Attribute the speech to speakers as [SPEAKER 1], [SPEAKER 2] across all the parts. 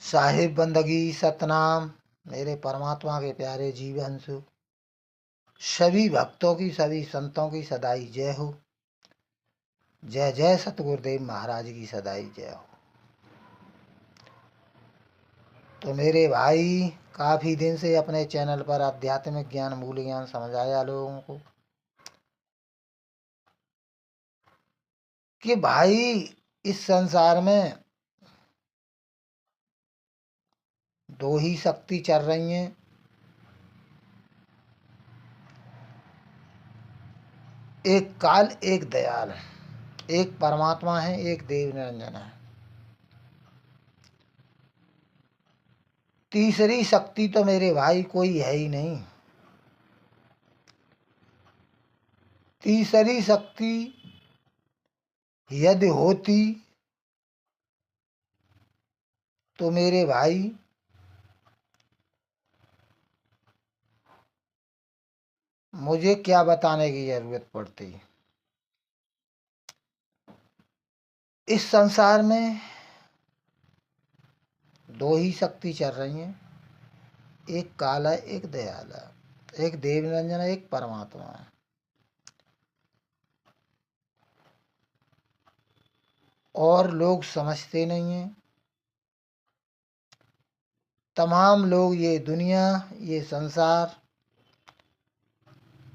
[SPEAKER 1] साहिब बंदगी सतनाम। मेरे परमात्मा के प्यारे जीवंशु, सभी भक्तों की, सभी संतों की सदाई जय हो। जय जय सतगुरुदेव महाराज की सदाई जय हो। तो मेरे भाई, काफी दिन से अपने चैनल पर आध्यात्मिक ज्ञान, मूल ज्ञान समझाया लोगों को कि भाई इस संसार में दो ही शक्ति चल रही हैं। एक काल, एक दयाल। एक परमात्मा है, एक देव निरंजन है। तीसरी शक्ति तो मेरे भाई कोई है ही नहीं। तीसरी शक्ति यदि होती तो मेरे भाई मुझे क्या बताने की जरूरत पड़ती। इस संसार में दो ही शक्ति चल रही हैं। एक काल है, एक दयाल है। एक देव निरंजन है, एक परमात्मा है। और लोग समझते नहीं हैं। तमाम लोग, ये दुनिया, ये संसार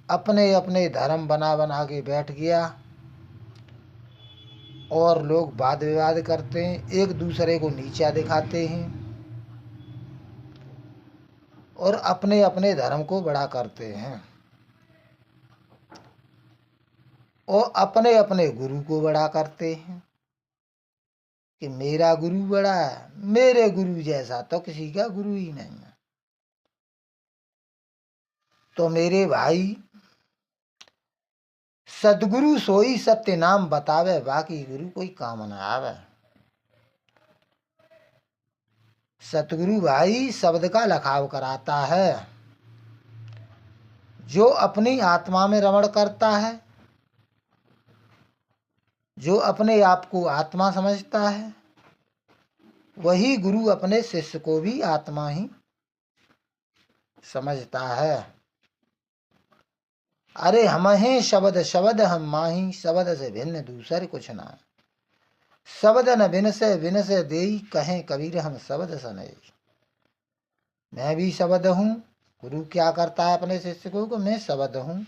[SPEAKER 1] अपने अपने धर्म बना बना के बैठ गया और लोग वाद विवाद करते हैं, एक दूसरे को नीचा दिखाते हैं और अपने अपने धर्म को बड़ा करते हैं और अपने अपने गुरु को बड़ा करते हैं कि मेरा गुरु बड़ा है, मेरे गुरु जैसा तो किसी का गुरु ही नहीं है। तो मेरे भाई, सदगुरु सोई सत्य नाम बतावे, बाकी गुरु कोई काम न आवे। सतगुरु भाई शब्द का लखाव कराता है। जो अपनी आत्मा में रमण करता है, जो अपने आप को आत्मा समझता है, वही गुरु अपने शिष्य को भी आत्मा ही समझता है। अरे हम हैं शब्द, शब्द हम माही, शब्द से भिन्न दूसर कुछ ना। शब्द न बिन से देई, कहें कबीर हम शब्द सनई। मैं भी शब्द हूँ। गुरु क्या करता है अपने शिष्य को कि मैं शब्द हूँ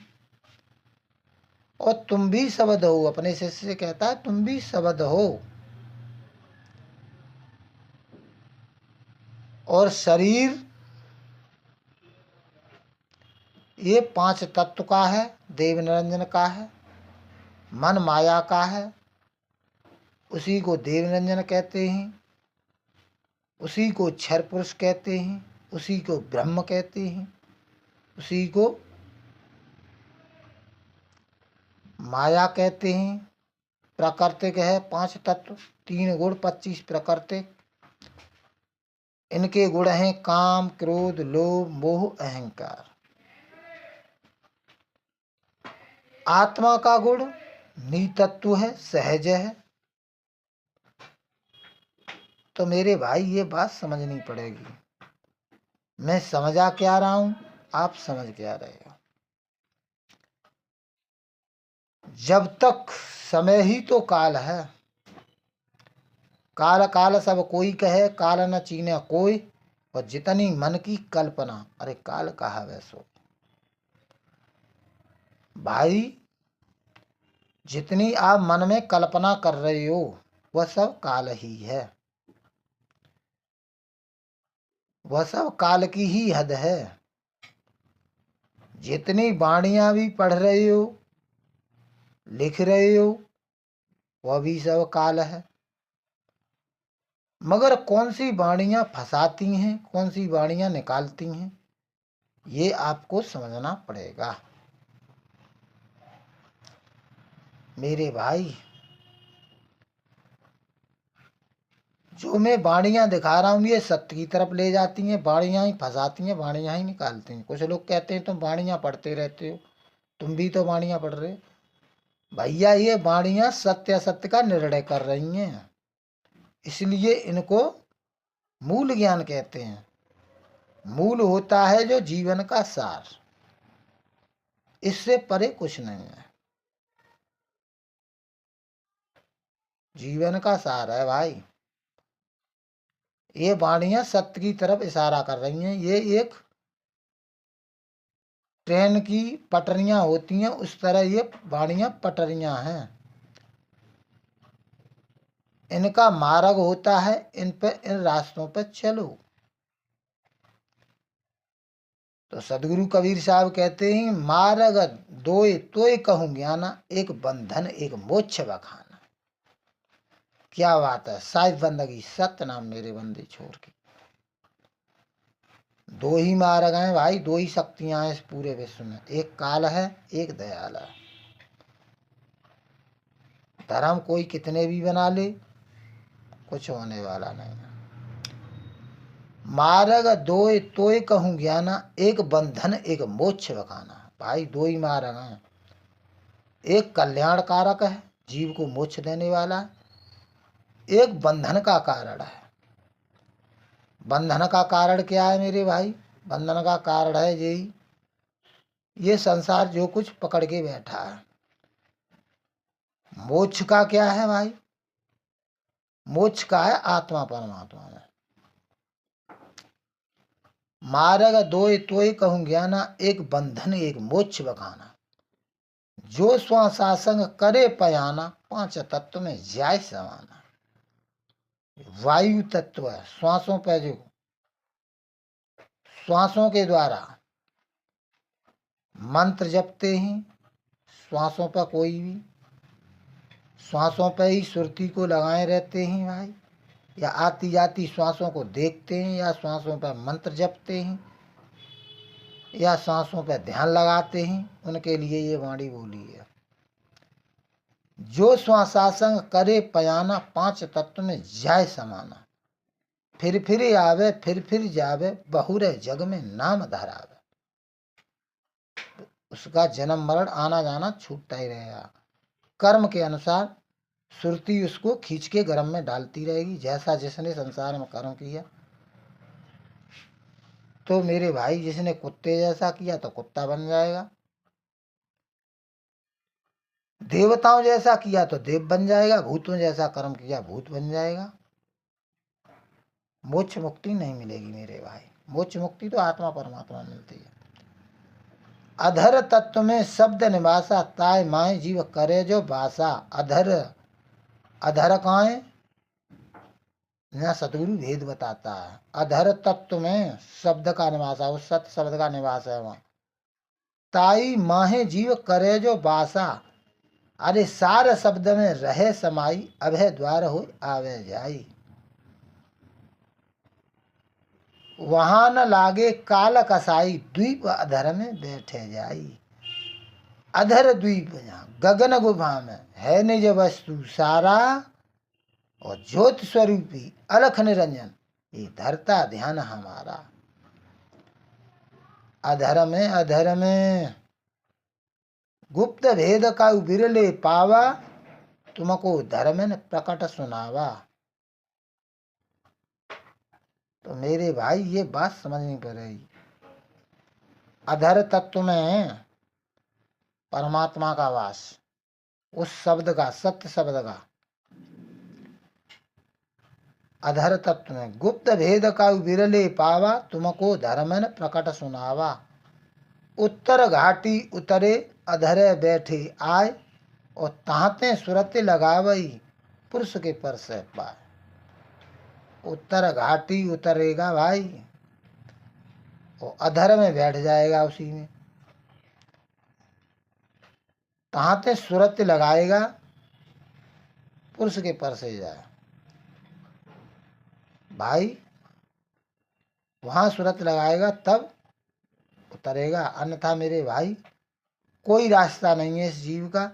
[SPEAKER 1] और तुम भी शब्द हो। अपने शिष्य से कहता है तुम भी शब्द हो। और शरीर ये पांच तत्व का है, देव निरंजन का है, मन माया का है। उसी को देव निरंजन कहते हैं, उसी को क्षर पुरुष कहते हैं, उसी को ब्रह्म कहते हैं, उसी को माया कहते हैं। प्राकृतिक है पांच तत्व, 3 गुण 25 प्राकृतिक। इनके गुण हैं काम, क्रोध, लोभ, मोह, अहंकार। आत्मा का गुण नितत्व है, सहज है। तो मेरे भाई ये बात समझनी पड़ेगी। मैं समझा क्या रहा हूं, आप समझ क्या रहे हो। जब तक समय ही तो काल है। काल काल सब कोई कहे, काल न चीने कोई। और जितनी मन की कल्पना, अरे काल कहा वैसो। भाई जितनी आप मन में कल्पना कर रहे हो वह सब काल ही है। वह सब काल की ही हद है। जितनी वाणियां भी पढ़ रहे हो, लिख रहे हो, वह भी सब काल है। मगर कौन सी वाणियां फंसाती हैं, कौन सी वाणियां निकालती हैं, ये आपको समझना पड़ेगा मेरे भाई। जो मैं वाणियां दिखा रहा हूँ ये सत्य की तरफ ले जाती हैं, वाणियां ही फंसाती हैं, वाणियां ही निकालती हैं। कुछ लोग कहते हैं तुम वाणियां पढ़ते रहते हो, तुम भी तो वाणियां पढ़ रहे हो। भैया ये वाणियां सत्य असत्य का निर्णय कर रही हैं, इसलिए इनको मूल ज्ञान कहते हैं। मूल होता है जो जीवन का सार, इससे परे कुछ नहीं है। जीवन का सार है भाई। ये वाणियां सत्य की तरफ इशारा कर रही हैं। ये एक ट्रेन की पटरियां होती हैं, उस तरह ये वाणियां पटरियां हैं। इनका मार्ग होता है, इन रास्तों पर चलो। तो सदगुरु कबीर साहब कहते हैं, मार्ग दोय तोय कहूं ज्ञाना, एक बंधन एक मोक्ष बखाना। क्या बात है। साहिब बंदगी सत्य नाम मेरे बंदे छोड़ के। दो ही मार्ग हैं भाई, दो ही शक्तियां हैं इस पूरे विश्व में, एक काल है, एक दयाल है। धर्म कोई कितने भी बना ले, कुछ होने वाला नहीं है। मार्ग दोय तोय कहूं ज्ञाना, एक बंधन एक मोक्ष बखाना। भाई दो ही मार्ग हैं, एक कल्याणकारक है, जीव को मोक्ष देने वाला है, एक बंधन का कारण है। बंधन का कारण क्या है मेरे भाई? बंधन का कारण है यही, ये संसार जो कुछ पकड़ के बैठा है। मोक्ष का क्या है भाई? मोक्ष का है आत्मा परमात्मा में। मार्ग दोय तोय कहूं ज्ञाना, एक बंधन एक मोक्ष बखाना। जो स्वशासन करे पयाना, पांच तत्व में जाय समाना। वायु तत्व है, श्वासों पर जो श्वासों के द्वारा मंत्र जपते हैं, श्वासों पर कोई भी श्वासों पर ही सुरती को लगाए रहते हैं भाई, या आती जाती श्वासों को देखते हैं, या श्वासों पर मंत्र जपते हैं, या सांसों पर ध्यान लगाते हैं, उनके लिए ये वाणी बोली है। जो श्वासासन करे पयाना, पांच तत्व में जाय समाना। फिर आवे फिर जावे, बहुरे जग में नाम धरावे। उसका जन्म मरण आना जाना छूटता ही रहेगा। कर्म के अनुसार सुरती उसको खींच के गर्म में डालती रहेगी, जैसा जिसने संसार में कर्म किया। तो मेरे भाई जिसने कुत्ते जैसा किया तो कुत्ता बन जाएगा, देवताओं जैसा किया तो देव बन जाएगा, भूतों जैसा कर्म किया भूत बन जाएगा। मोक्ष मुक्ति नहीं मिलेगी मेरे भाई। मोक्ष मुक्ति तो आत्मा परमात्मा मिलती है। अधर तत्व में शब्द निवासा, ताय माए जीव करे जो बासा। अधर अधर काए ना, सतगुरु भेद बताता है। अधर तत्व में शब्द का निवास है, उस सत्य शब्द का निवास है वहां। ताई माहे जीव करे जो बासा, अरे सार शब्द में रहे समाई, अभय द्वार हो आवे जाई। वहां न लागे काल कसाई, द्वीप अधर में बैठे जाई। अधर द्वीप गगन गुफा में है निज वस्तु सारा, और ज्योत स्वरूपी अलख निरंजन, ये धरता ध्यान हमारा। अधर में गुप्त भेद का बिरले पावा, तुमको धर्म ने प्रकट सुनावा। तो मेरे भाई ये बात समझनी पड़ेगी। अधर तत्व में परमात्मा का वास, उस शब्द का, सत्य शब्द का। अधर तत्व में गुप्त भेद का विरले पावा, तुमको धर्म ने प्रकट सुनावा। उत्तर घाटी उतरे अधरे बैठे आए, और ताहते सुरत लगावई, पुरुष के पर से पाए। उत्तर घाटी उतरेगा भाई, और अधर में बैठ जाएगा उसी में। ताहते सुरत लगाएगा, पुरुष के पर से जाए भाई। वहां सुरत लगाएगा तब उतरेगा, अन्यथा मेरे भाई कोई रास्ता नहीं है इस जीव का।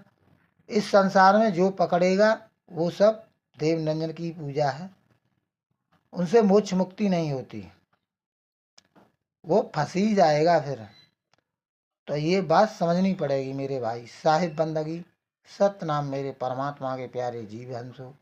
[SPEAKER 1] इस संसार में जो पकड़ेगा वो सब देव नंजन की पूजा है, उनसे मोक्ष मुक्ति नहीं होती, वो फंस ही जाएगा फिर। तो ये बात समझनी पड़ेगी मेरे भाई। साहिब बंदगी सत्य नाम मेरे परमात्मा के प्यारे जीव हंसो।